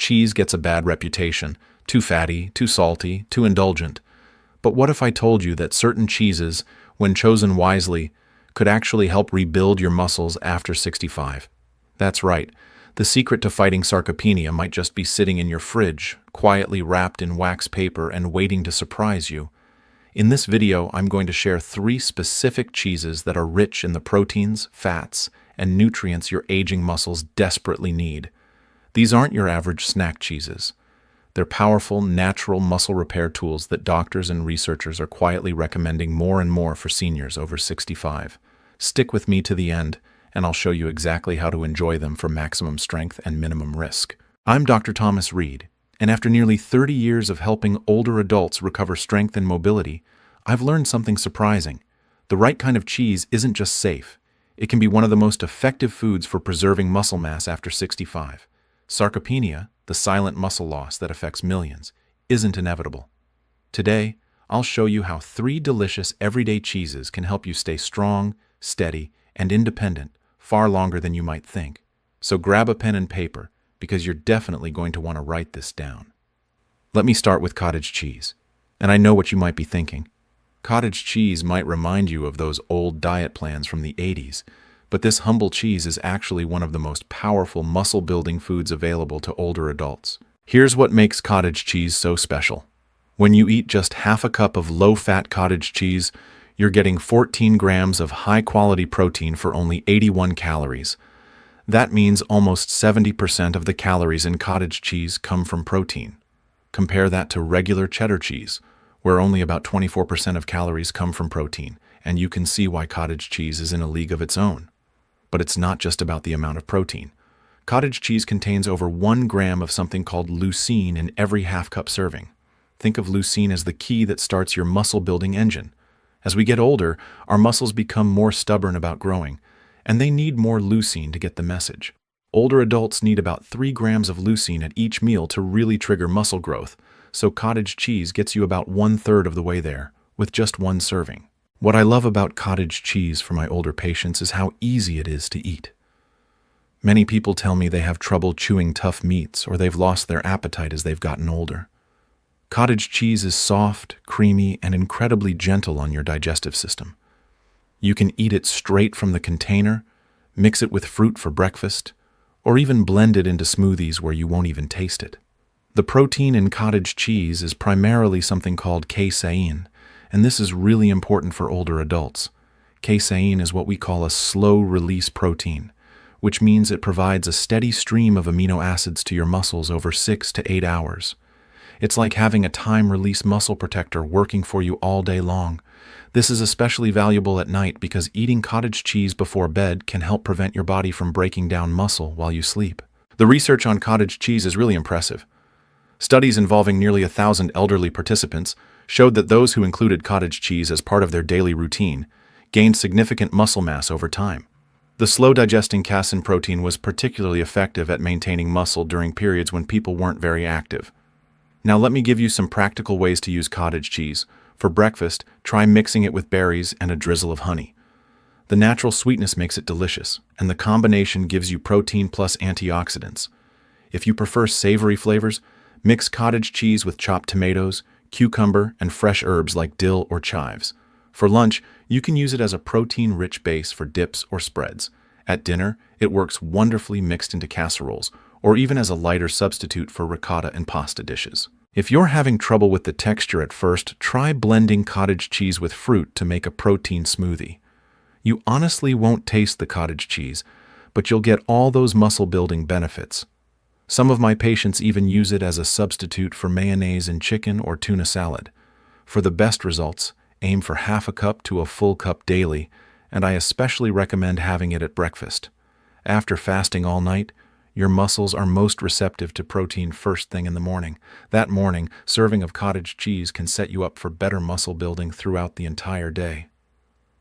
cheese gets a bad reputation. Too fatty, too salty, too indulgent. But what if I told you that certain cheeses, when chosen wisely, could actually help rebuild your muscles after 65? That's right. The secret to fighting sarcopenia might just be sitting in your fridge, quietly wrapped in wax paper and waiting to surprise you. In this video, I'm going to share 3 specific cheeses that are rich in the proteins, fats, and nutrients your aging muscles desperately need. These aren't your average snack cheeses. They're powerful, natural muscle repair tools that doctors and researchers are quietly recommending more and more for seniors over 65. Stick with me to the end, and I'll show you exactly how to enjoy them for maximum strength and minimum risk. I'm Dr. Thomas Reed, and after nearly 30 years of helping older adults recover strength and mobility, I've learned something surprising. The right kind of cheese isn't just safe. It can be one of the most effective foods for preserving muscle mass after 65. Sarcopenia, the silent muscle loss that affects millions, isn't inevitable. Today, I'll show you how 3 delicious everyday cheeses can help you stay strong, steady, and independent far longer than you might think. So grab a pen and paper, because you're definitely going to want to write this down. Let me start with cottage cheese. And I know what you might be thinking. Cottage cheese might remind you of those old diet plans from the 80s, but this humble cheese is actually one of the most powerful muscle-building foods available to older adults. Here's what makes cottage cheese so special. When you eat just half a cup of low-fat cottage cheese, you're getting 14 grams of high-quality protein for only 81 calories. That means almost 70% of the calories in cottage cheese come from protein. Compare that to regular cheddar cheese, where only about 24% of calories come from protein, and you can see why cottage cheese is in a league of its own. But it's not just about the amount of protein. Cottage cheese contains over 1 gram of something called leucine in every half-cup serving. Think of leucine as the key that starts your muscle-building engine. As we get older, our muscles become more stubborn about growing, and they need more leucine to get the message. Older adults need about 3 grams of leucine at each meal to really trigger muscle growth, so cottage cheese gets you about 1/3 of the way there, with just 1 serving. What I love about cottage cheese for my older patients is how easy it is to eat. Many people tell me they have trouble chewing tough meats or they've lost their appetite as they've gotten older. Cottage cheese is soft, creamy, and incredibly gentle on your digestive system. You can eat it straight from the container, mix it with fruit for breakfast, or even blend it into smoothies where you won't even taste it. The protein in cottage cheese is primarily something called casein, and this is really important for older adults. Casein is what we call a slow-release protein, which means it provides a steady stream of amino acids to your muscles over 6 to 8 hours. It's like having a time-release muscle protector working for you all day long. This is especially valuable at night because eating cottage cheese before bed can help prevent your body from breaking down muscle while you sleep. The research on cottage cheese is really impressive. Studies involving nearly 1,000 elderly participants showed that those who included cottage cheese as part of their daily routine gained significant muscle mass over time. The slow-digesting casein protein was particularly effective at maintaining muscle during periods when people weren't very active. Now let me give you some practical ways to use cottage cheese. For breakfast, try mixing it with berries and a drizzle of honey. The natural sweetness makes it delicious, and the combination gives you protein plus antioxidants. If you prefer savory flavors, mix cottage cheese with chopped tomatoes, cucumber, and fresh herbs like dill or chives. For lunch, you can use it as a protein-rich base for dips or spreads. At dinner, it works wonderfully mixed into casseroles, or even as a lighter substitute for ricotta and pasta dishes. If you're having trouble with the texture at first, try blending cottage cheese with fruit to make a protein smoothie. You honestly won't taste the cottage cheese, but you'll get all those muscle-building benefits. Some of my patients even use it as a substitute for mayonnaise in chicken or tuna salad. For the best results, aim for half a cup to a full cup daily, and I especially recommend having it at breakfast. After fasting all night, your muscles are most receptive to protein first thing in the morning. That morning, serving of cottage cheese can set you up for better muscle building throughout the entire day.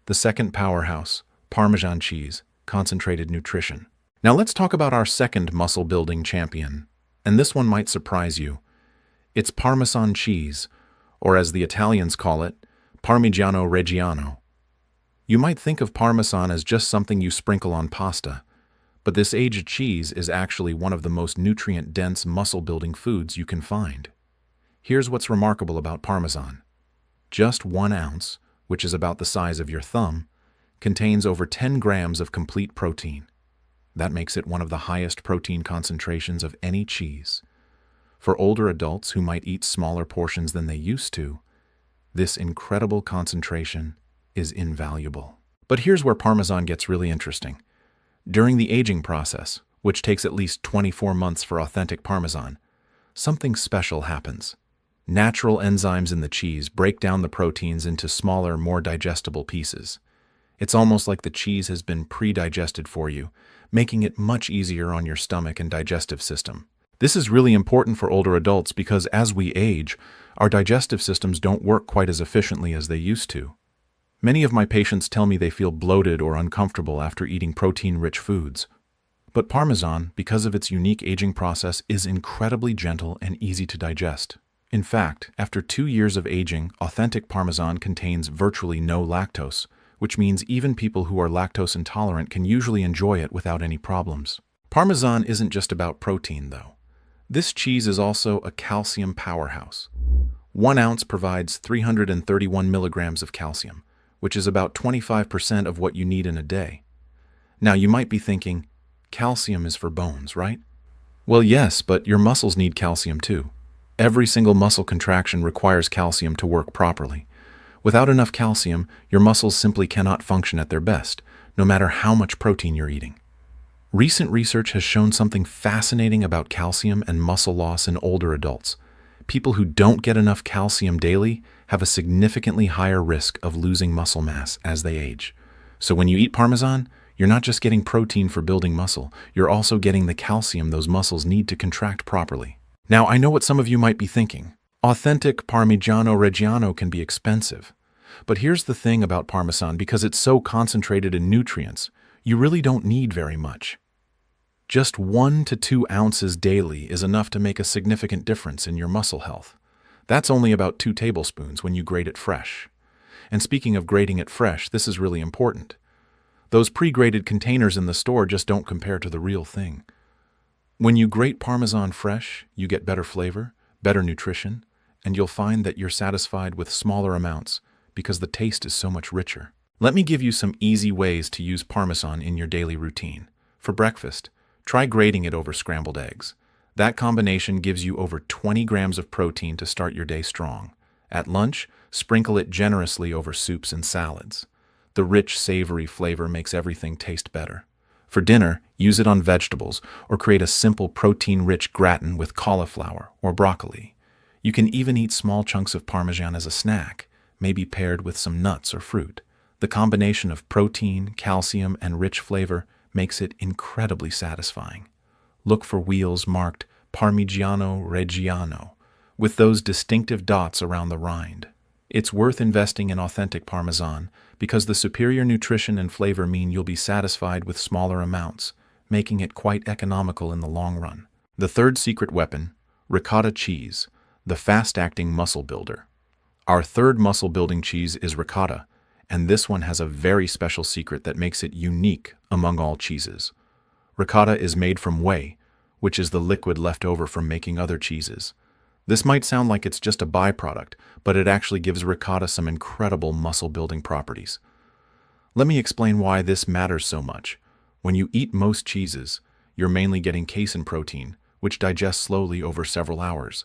The second powerhouse, Parmesan cheese, concentrated nutrition. Now let's talk about our second muscle-building champion, and this one might surprise you. It's Parmesan cheese, or as the Italians call it, Parmigiano Reggiano. You might think of Parmesan as just something you sprinkle on pasta, But this aged cheese is actually one of the most nutrient-dense muscle-building foods you can find. Here's what's remarkable about Parmesan. Just 1 ounce, which is about the size of your thumb, contains over 10 grams of complete protein. That makes it one of the highest protein concentrations of any cheese. For older adults who might eat smaller portions than they used to, this incredible concentration is invaluable. But here's where Parmesan gets really interesting. During the aging process, which takes at least 24 months for authentic Parmesan, something special happens. Natural enzymes in the cheese break down the proteins into smaller, more digestible pieces. It's almost like the cheese has been pre-digested for you, making it much easier on your stomach and digestive system. This is really important for older adults because as we age, our digestive systems don't work quite as efficiently as they used to. Many of my patients tell me they feel bloated or uncomfortable after eating protein-rich foods. But Parmesan, because of its unique aging process, is incredibly gentle and easy to digest. In fact, after 2 years of aging, authentic Parmesan contains virtually no lactose, which means even people who are lactose intolerant can usually enjoy it without any problems. Parmesan isn't just about protein, though. This cheese is also a calcium powerhouse. 1 ounce provides 331 milligrams of calcium, which is about 25% of what you need in a day. Now, you might be thinking, calcium is for bones, right? Well, yes, but your muscles need calcium too. Every single muscle contraction requires calcium to work properly. Without enough calcium, your muscles simply cannot function at their best, no matter how much protein you're eating. Recent research has shown something fascinating about calcium and muscle loss in older adults. People who don't get enough calcium daily have a significantly higher risk of losing muscle mass as they age. So when you eat Parmesan, you're not just getting protein for building muscle, you're also getting the calcium those muscles need to contract properly. Now, I know what some of you might be thinking. Authentic Parmigiano Reggiano can be expensive. But here's the thing about Parmesan, because it's so concentrated in nutrients, you really don't need very much. Just 1 to 2 ounces daily is enough to make a significant difference in your muscle health. That's only about 2 tablespoons when you grate it fresh. And speaking of grating it fresh, this is really important. Those pre-grated containers in the store just don't compare to the real thing. When you grate Parmesan fresh, you get better flavor, better nutrition, and you'll find that you're satisfied with smaller amounts because the taste is so much richer. Let me give you some easy ways to use Parmesan in your daily routine. For breakfast, try grating it over scrambled eggs. That combination gives you over 20 grams of protein to start your day strong. At lunch, sprinkle it generously over soups and salads. The rich, savory flavor makes everything taste better. For dinner, use it on vegetables or create a simple protein-rich gratin with cauliflower or broccoli. You can even eat small chunks of Parmesan as a snack, maybe paired with some nuts or fruit. The combination of protein, calcium, and rich flavor makes it incredibly satisfying. Look for wheels marked Parmigiano Reggiano, with those distinctive dots around the rind. It's worth investing in authentic Parmesan because the superior nutrition and flavor mean you'll be satisfied with smaller amounts, making it quite economical in the long run. The third secret weapon, ricotta cheese, the fast-acting muscle builder. Our third muscle-building cheese is ricotta, and this one has a very special secret that makes it unique among all cheeses. Ricotta is made from whey, which is the liquid left over from making other cheeses. This might sound like it's just a byproduct, but it actually gives ricotta some incredible muscle-building properties. Let me explain why this matters so much. When you eat most cheeses, you're mainly getting casein protein, which digests slowly over several hours.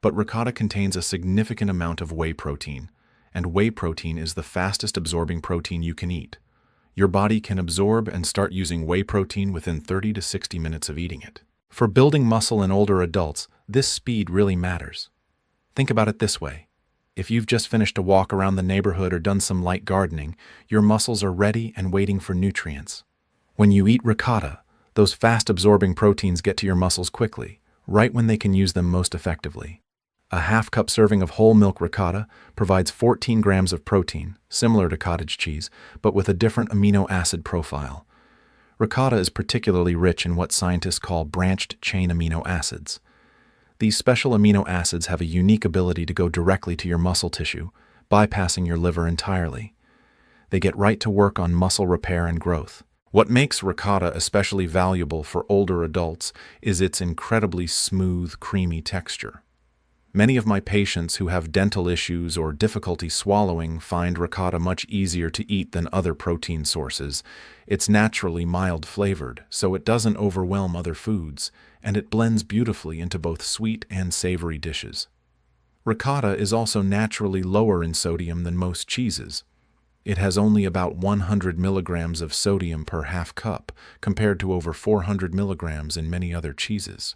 But ricotta contains a significant amount of whey protein, and whey protein is the fastest absorbing protein you can eat. Your body can absorb and start using whey protein within 30 to 60 minutes of eating it. For building muscle in older adults, this speed really matters. Think about it this way. If you've just finished a walk around the neighborhood or done some light gardening, your muscles are ready and waiting for nutrients. When you eat ricotta, those fast-absorbing proteins get to your muscles quickly, right when they can use them most effectively. A half-cup serving of whole milk ricotta provides 14 grams of protein, similar to cottage cheese, but with a different amino acid profile. Ricotta is particularly rich in what scientists call branched-chain amino acids. These special amino acids have a unique ability to go directly to your muscle tissue, bypassing your liver entirely. They get right to work on muscle repair and growth. What makes ricotta especially valuable for older adults is its incredibly smooth, creamy texture. Many of my patients who have dental issues or difficulty swallowing find ricotta much easier to eat than other protein sources. It's naturally mild flavored, so it doesn't overwhelm other foods, and it blends beautifully into both sweet and savory dishes. Ricotta is also naturally lower in sodium than most cheeses. It has only about 100 milligrams of sodium per half cup, compared to over 400 milligrams in many other cheeses.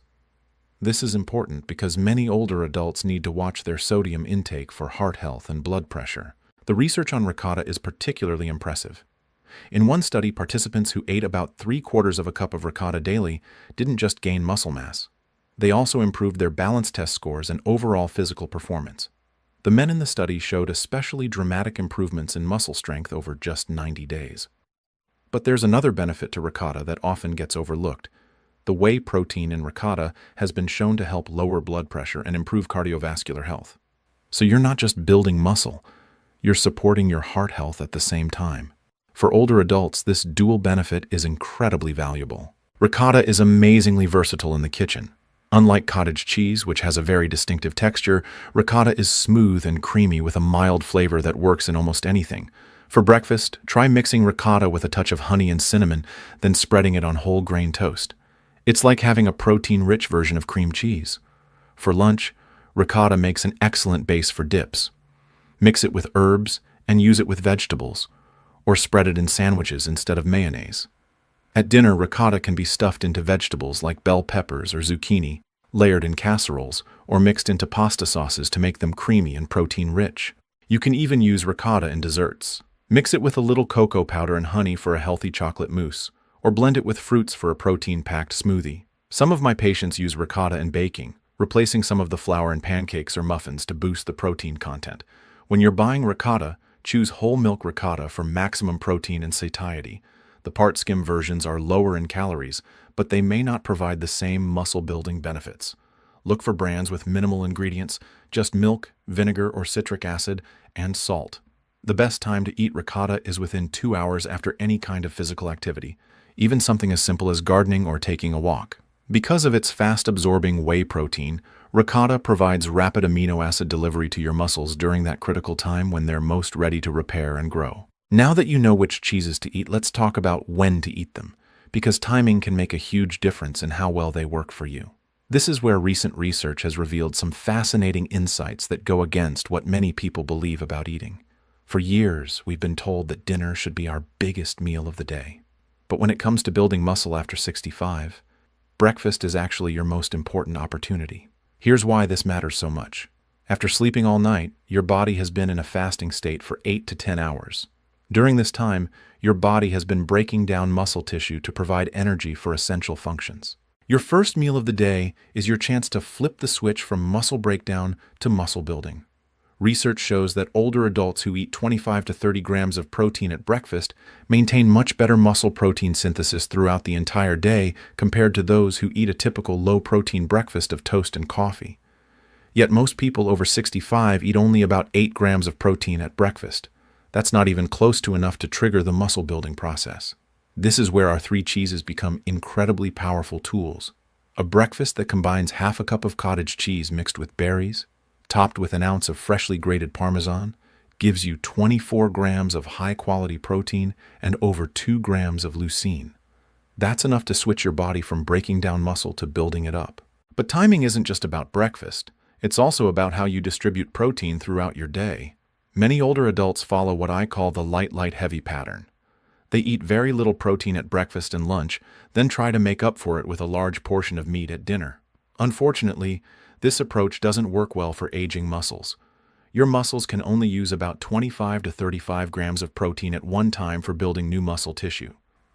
This is important because many older adults need to watch their sodium intake for heart health and blood pressure. The research on ricotta is particularly impressive. In one study, participants who ate about 3/4 of a cup of ricotta daily didn't just gain muscle mass. They also improved their balance test scores and overall physical performance. The men in the study showed especially dramatic improvements in muscle strength over just 90 days. But there's another benefit to ricotta that often gets overlooked. The whey protein in ricotta has been shown to help lower blood pressure and improve cardiovascular health. So you're not just building muscle, you're supporting your heart health at the same time. For older adults, this dual benefit is incredibly valuable. Ricotta is amazingly versatile in the kitchen. Unlike cottage cheese, which has a very distinctive texture, ricotta is smooth and creamy with a mild flavor that works in almost anything. For breakfast, try mixing ricotta with a touch of honey and cinnamon, then spreading it on whole grain toast. It's like having a protein-rich version of cream cheese. For lunch, ricotta makes an excellent base for dips. Mix it with herbs and use it with vegetables, or spread it in sandwiches instead of mayonnaise. At dinner, ricotta can be stuffed into vegetables like bell peppers or zucchini, layered in casseroles, or mixed into pasta sauces to make them creamy and protein-rich. You can even use ricotta in desserts. Mix it with a little cocoa powder and honey for a healthy chocolate mousse, or blend it with fruits for a protein-packed smoothie. Some of my patients use ricotta in baking, replacing some of the flour in pancakes or muffins to boost the protein content. When you're buying ricotta, choose whole milk ricotta for maximum protein and satiety. The part-skim versions are lower in calories, but they may not provide the same muscle-building benefits. Look for brands with minimal ingredients, just milk, vinegar or citric acid, and salt. The best time to eat ricotta is within 2 hours after any kind of physical activity, even something as simple as gardening or taking a walk. Because of its fast-absorbing whey protein, ricotta provides rapid amino acid delivery to your muscles during that critical time when they're most ready to repair and grow. Now that you know which cheeses to eat, let's talk about when to eat them, because timing can make a huge difference in how well they work for you. This is where recent research has revealed some fascinating insights that go against what many people believe about eating. For years, we've been told that dinner should be our biggest meal of the day. But when it comes to building muscle after 65, breakfast is actually your most important opportunity. Here's why this matters so much. After sleeping all night, your body has been in a fasting state for 8 to 10 hours. During this time, your body has been breaking down muscle tissue to provide energy for essential functions. Your first meal of the day is your chance to flip the switch from muscle breakdown to muscle building. Research shows that older adults who eat 25 to 30 grams of protein at breakfast maintain much better muscle protein synthesis throughout the entire day compared to those who eat a typical low-protein breakfast of toast and coffee. Yet most people over 65 eat only about 8 grams of protein at breakfast. That's not even close to enough to trigger the muscle-building process. This is where our 3 cheeses become incredibly powerful tools. A breakfast that combines half a cup of cottage cheese mixed with berries, topped with an ounce of freshly grated Parmesan, gives you 24 grams of high-quality protein and over 2 grams of leucine. That's enough to switch your body from breaking down muscle to building it up. But timing isn't just about breakfast. It's also about how you distribute protein throughout your day. Many older adults follow what I call the light-heavy pattern. They eat very little protein at breakfast and lunch, then try to make up for it with a large portion of meat at dinner. Unfortunately, this approach doesn't work well for aging muscles. Your muscles can only use about 25 to 35 grams of protein at one time for building new muscle tissue.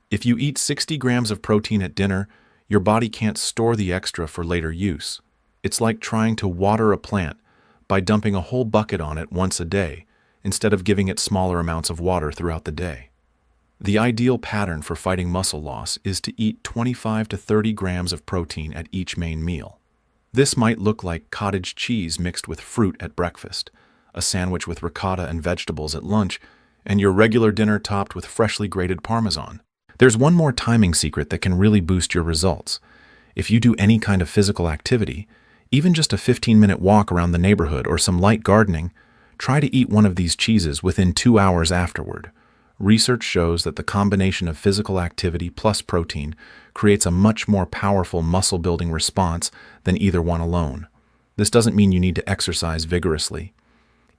If you eat 60 grams of protein at dinner, your body can't store the extra for later use. It's like trying to water a plant by dumping a whole bucket on it once a day, instead of giving it smaller amounts of water throughout the day. The ideal pattern for fighting muscle loss is to eat 25 to 30 grams of protein at each main meal. This might look like cottage cheese mixed with fruit at breakfast, a sandwich with ricotta and vegetables at lunch, and your regular dinner topped with freshly grated Parmesan. There's one more timing secret that can really boost your results. If you do any kind of physical activity, even just a 15-minute walk around the neighborhood or some light gardening, try to eat one of these cheeses within 2 hours afterward. Research shows that the combination of physical activity plus protein creates a much more powerful muscle-building response than either one alone. This doesn't mean you need to exercise vigorously.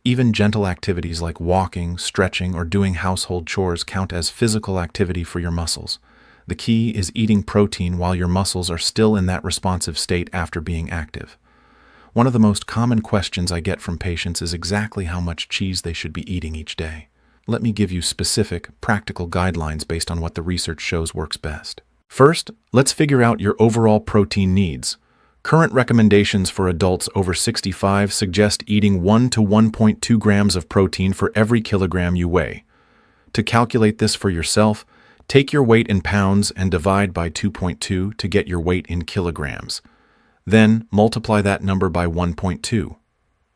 Even gentle activities like walking, stretching, or doing household chores count as physical activity for your muscles. The key is eating protein while your muscles are still in that responsive state after being active. One of the most common questions I get from patients is exactly how much cheese they should be eating each day. Let me give you specific, practical guidelines based on what the research shows works best. First, let's figure out your overall protein needs. Current recommendations for adults over 65 suggest eating 1 to 1.2 grams of protein for every kilogram you weigh. To calculate this for yourself, take your weight in pounds and divide by 2.2 to get your weight in kilograms. Then multiply that number by 1.2.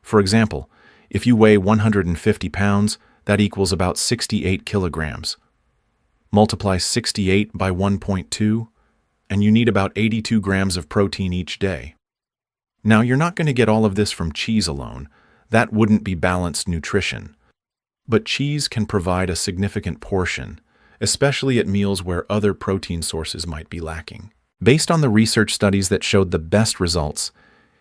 For example, if you weigh 150 pounds, that equals about 68 kilograms. Multiply 68 by 1.2, and you need about 82 grams of protein each day. Now, you're not going to get all of this from cheese alone. That wouldn't be balanced nutrition. But cheese can provide a significant portion, especially at meals where other protein sources might be lacking. Based on the research studies that showed the best results,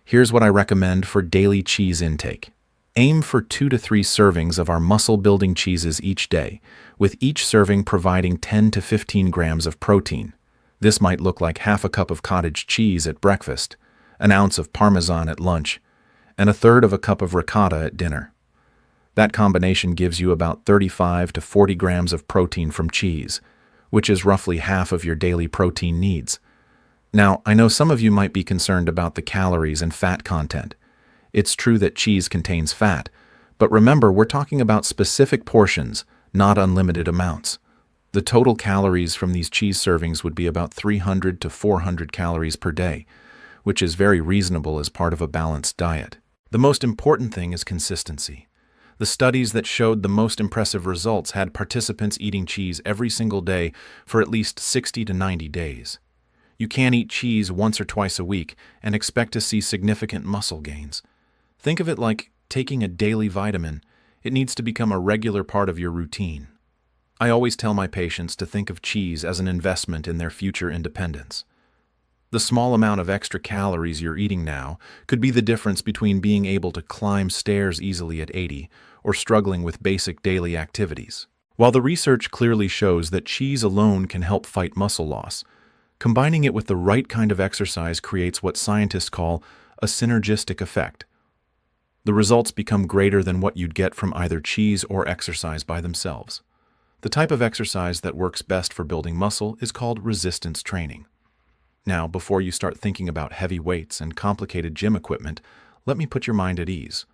here's what I recommend for daily cheese intake. Aim for 2 to 3 servings of our muscle-building cheeses each day, with each serving providing 10 to 15 grams of protein. This might look like half a cup of cottage cheese at breakfast, an ounce of Parmesan at lunch, and a third of a cup of ricotta at dinner. That combination gives you about 35 to 40 grams of protein from cheese, which is roughly half of your daily protein needs. Now, I know some of you might be concerned about the calories and fat content. It's true that cheese contains fat, but remember, we're talking about specific portions, not unlimited amounts. The total calories from these cheese servings would be about 300 to 400 calories per day, which is very reasonable as part of a balanced diet. The most important thing is consistency. The studies that showed the most impressive results had participants eating cheese every single day for at least 60 to 90 days. You can't eat cheese once or twice a week and expect to see significant muscle gains. Think of it like taking a daily vitamin. It needs to become a regular part of your routine. I always tell my patients to think of cheese as an investment in their future independence. The small amount of extra calories you're eating now could be the difference between being able to climb stairs easily at 80 or struggling with basic daily activities. While the research clearly shows that cheese alone can help fight muscle loss, combining it with the right kind of exercise creates what scientists call a synergistic effect. The results become greater than what you'd get from either cheese or exercise by themselves. The type of exercise that works best for building muscle is called resistance training. Now, before you start thinking about heavy weights and complicated gym equipment, let me put your mind at ease.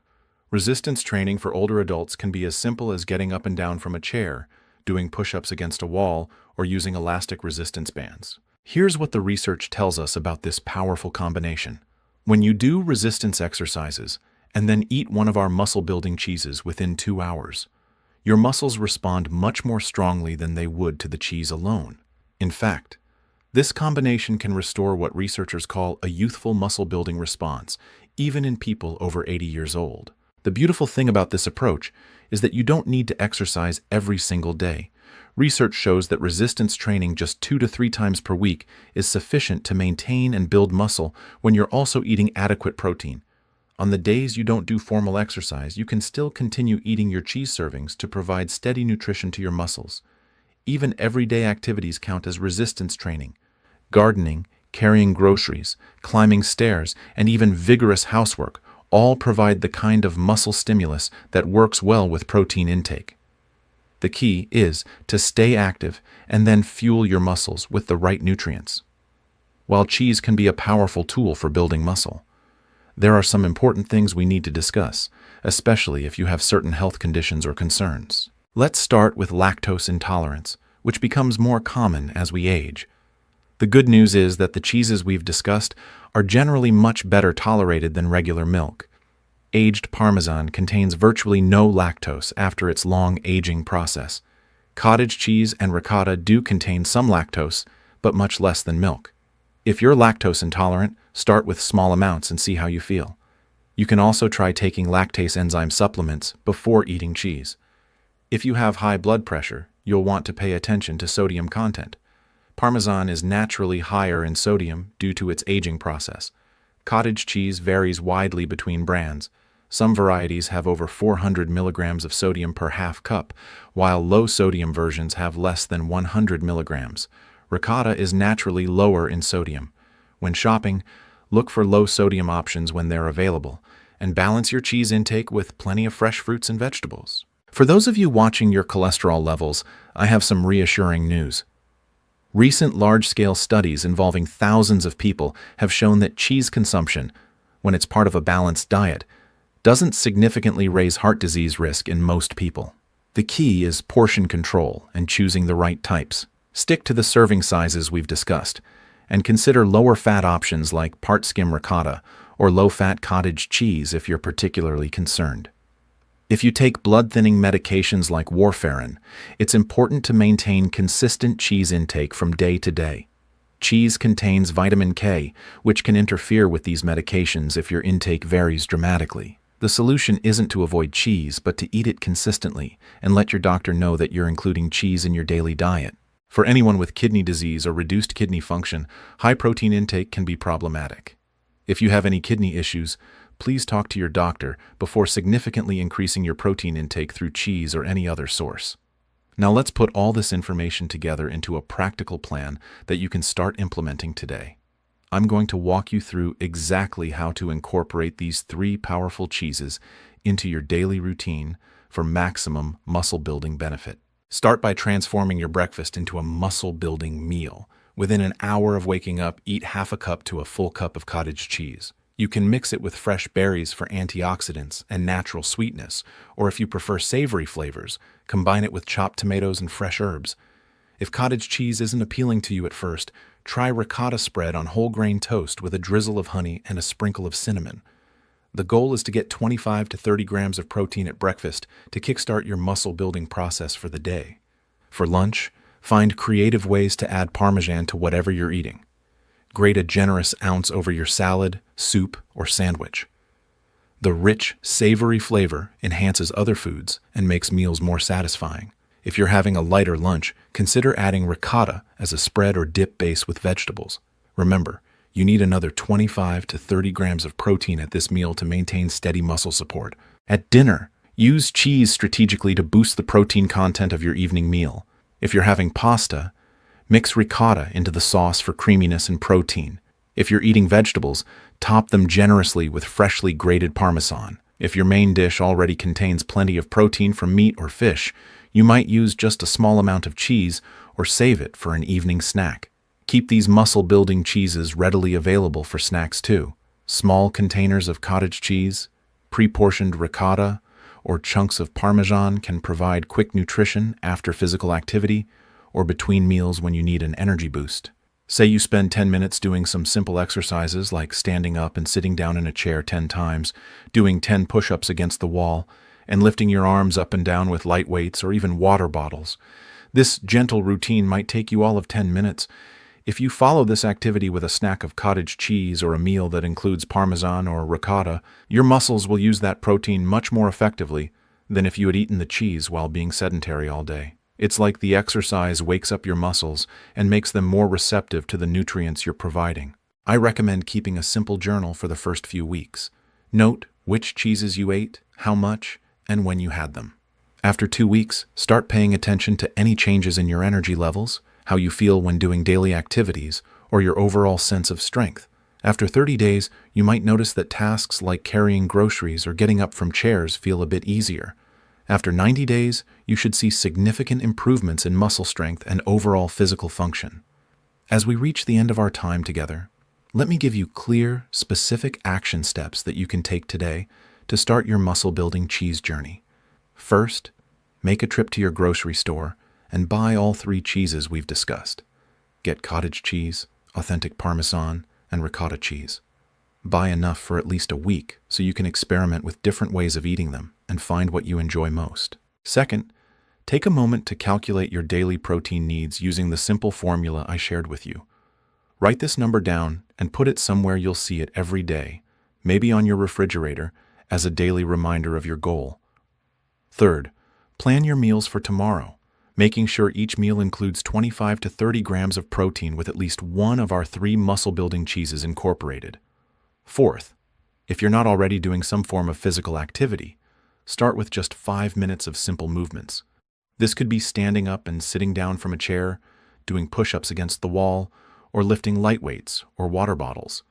Resistance training for older adults can be as simple as getting up and down from a chair, doing push-ups against a wall, or using elastic resistance bands. Here's what the research tells us about this powerful combination. When you do resistance exercises and then eat one of our muscle-building cheeses within 2 hours, your muscles respond much more strongly than they would to the cheese alone. In fact, this combination can restore what researchers call a youthful muscle-building response, even in people over 80 years old. The beautiful thing about this approach is that you don't need to exercise every single day. Research shows that resistance training just 2 to 3 times per week is sufficient to maintain and build muscle when you're also eating adequate protein. On the days you don't do formal exercise, you can still continue eating your cheese servings to provide steady nutrition to your muscles. Even everyday activities count as resistance training. Gardening, carrying groceries, climbing stairs, and even vigorous housework all provide the kind of muscle stimulus that works well with protein intake. The key is to stay active and then fuel your muscles with the right nutrients. While cheese can be a powerful tool for building muscle, there are some important things we need to discuss, especially if you have certain health conditions or concerns. Let's start with lactose intolerance, which becomes more common as we age. The good news is that the cheeses we've discussed are generally much better tolerated than regular milk. Aged Parmesan contains virtually no lactose after its long aging process. Cottage cheese and ricotta do contain some lactose, but much less than milk. If you're lactose intolerant, start with small amounts and see how you feel. You can also try taking lactase enzyme supplements before eating cheese. If you have high blood pressure, you'll want to pay attention to sodium content. Parmesan is naturally higher in sodium due to its aging process. Cottage cheese varies widely between brands. Some varieties have over 400 milligrams of sodium per half cup, while low-sodium versions have less than 100 milligrams. Ricotta is naturally lower in sodium. When shopping, look for low-sodium options when they're available, and balance your cheese intake with plenty of fresh fruits and vegetables. For those of you watching your cholesterol levels, I have some reassuring news. Recent large-scale studies involving thousands of people have shown that cheese consumption, when it's part of a balanced diet, doesn't significantly raise heart disease risk in most people. The key is portion control and choosing the right types. Stick to the serving sizes we've discussed, and consider lower-fat options like part-skim ricotta or low-fat cottage cheese if you're particularly concerned. If you take blood-thinning medications like warfarin, it's important to maintain consistent cheese intake from day to day. Cheese contains vitamin K, which can interfere with these medications if your intake varies dramatically. The solution isn't to avoid cheese, but to eat it consistently and let your doctor know that you're including cheese in your daily diet. For anyone with kidney disease or reduced kidney function, high protein intake can be problematic. If you have any kidney issues, please talk to your doctor before significantly increasing your protein intake through cheese or any other source. Now let's put all this information together into a practical plan that you can start implementing today. I'm going to walk you through exactly how to incorporate these 3 powerful cheeses into your daily routine for maximum muscle-building benefit. Start by transforming your breakfast into a muscle-building meal. Within an hour of waking up, eat half a cup to a full cup of cottage cheese. You can mix it with fresh berries for antioxidants and natural sweetness, or if you prefer savory flavors, combine it with chopped tomatoes and fresh herbs. If cottage cheese isn't appealing to you at first, try ricotta spread on whole grain toast with a drizzle of honey and a sprinkle of cinnamon. The goal is to get 25 to 30 grams of protein at breakfast to kickstart your muscle-building process for the day. For lunch, find creative ways to add Parmesan to whatever you're eating. Grate a generous ounce over your salad, soup, or sandwich. The rich, savory flavor enhances other foods and makes meals more satisfying. If you're having a lighter lunch, consider adding ricotta as a spread or dip base with vegetables. Remember, you need another 25 to 30 grams of protein at this meal to maintain steady muscle support. At dinner, use cheese strategically to boost the protein content of your evening meal. If you're having pasta, mix ricotta into the sauce for creaminess and protein. If you're eating vegetables, top them generously with freshly grated Parmesan. If your main dish already contains plenty of protein from meat or fish, you might use just a small amount of cheese or save it for an evening snack. Keep these muscle-building cheeses readily available for snacks too. Small containers of cottage cheese, pre-portioned ricotta, or chunks of Parmesan can provide quick nutrition after physical activity or between meals when you need an energy boost. Say you spend 10 minutes doing some simple exercises like standing up and sitting down in a chair 10 times, doing 10 push-ups against the wall, and lifting your arms up and down with light weights or even water bottles. This gentle routine might take you all of 10 minutes. If you follow this activity with a snack of cottage cheese or a meal that includes Parmesan or ricotta, your muscles will use that protein much more effectively than if you had eaten the cheese while being sedentary all day. It's like the exercise wakes up your muscles and makes them more receptive to the nutrients you're providing. I recommend keeping a simple journal for the first few weeks. Note which cheeses you ate, how much, and when you had them. After 2 weeks, start paying attention to any changes in your energy levels, how you feel when doing daily activities, or your overall sense of strength. After 30 days, you might notice that tasks like carrying groceries or getting up from chairs feel a bit easier. After 90 days, you should see significant improvements in muscle strength and overall physical function. As we reach the end of our time together, let me give you clear, specific action steps that you can take today to start your muscle-building cheese journey. First, make a trip to your grocery store and buy all 3 cheeses we've discussed. Get cottage cheese, authentic Parmesan, and ricotta cheese. Buy enough for at least a week so you can experiment with different ways of eating them and find what you enjoy most. Second, Take a moment to calculate your daily protein needs using the simple formula I shared with you. Write this number down and put it somewhere you'll see it every day, maybe on your refrigerator, as a daily reminder of your goal. Third, plan your meals for tomorrow, making sure each meal includes 25 to 30 grams of protein with at least one of our 3 muscle-building cheeses incorporated. Fourth, if you're not already doing some form of physical activity, start with just 5 minutes of simple movements. This could be standing up and sitting down from a chair, doing push-ups against the wall, or lifting light weights or water bottles.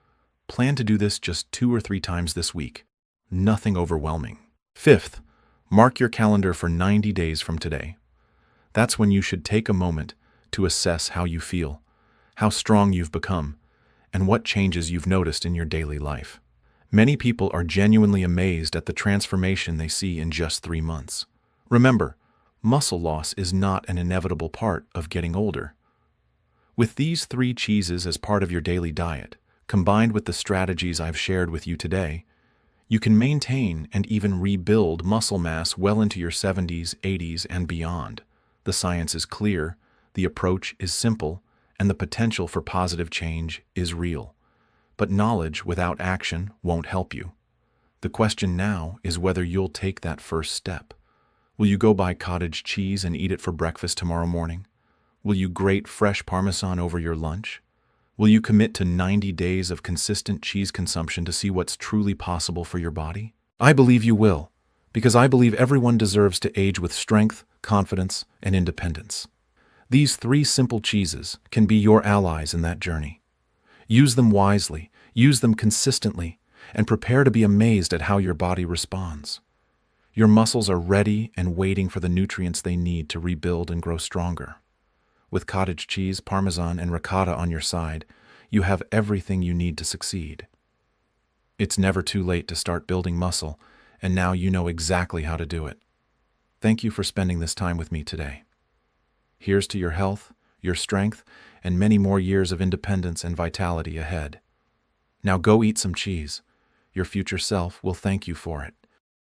Plan to do this just 2 or 3 times this week. Nothing overwhelming. Fifth, mark your calendar for 90 days from today. That's when you should take a moment to assess how you feel, how strong you've become, and what changes you've noticed in your daily life. Many people are genuinely amazed at the transformation they see in just 3 months. Remember, muscle loss is not an inevitable part of getting older. With these 3 cheeses as part of your daily diet, combined with the strategies I've shared with you today, you can maintain and even rebuild muscle mass well into your 70s, 80s, and beyond. The science is clear, the approach is simple, and the potential for positive change is real. But knowledge without action won't help you. The question now is whether you'll take that first step. Will you go buy cottage cheese and eat it for breakfast tomorrow morning? Will you grate fresh Parmesan over your lunch? Will you commit to 90 days of consistent cheese consumption to see what's truly possible for your body? I believe you will, because I believe everyone deserves to age with strength, confidence, and independence. These 3 simple cheeses can be your allies in that journey. Use them wisely, use them consistently, and prepare to be amazed at how your body responds. Your muscles are ready and waiting for the nutrients they need to rebuild and grow stronger. With cottage cheese, Parmesan, and ricotta on your side, you have everything you need to succeed. It's never too late to start building muscle, and now you know exactly how to do it. Thank you for spending this time with me today. Here's to your health, your strength, and many more years of independence and vitality ahead. Now go eat some cheese. Your future self will thank you for it.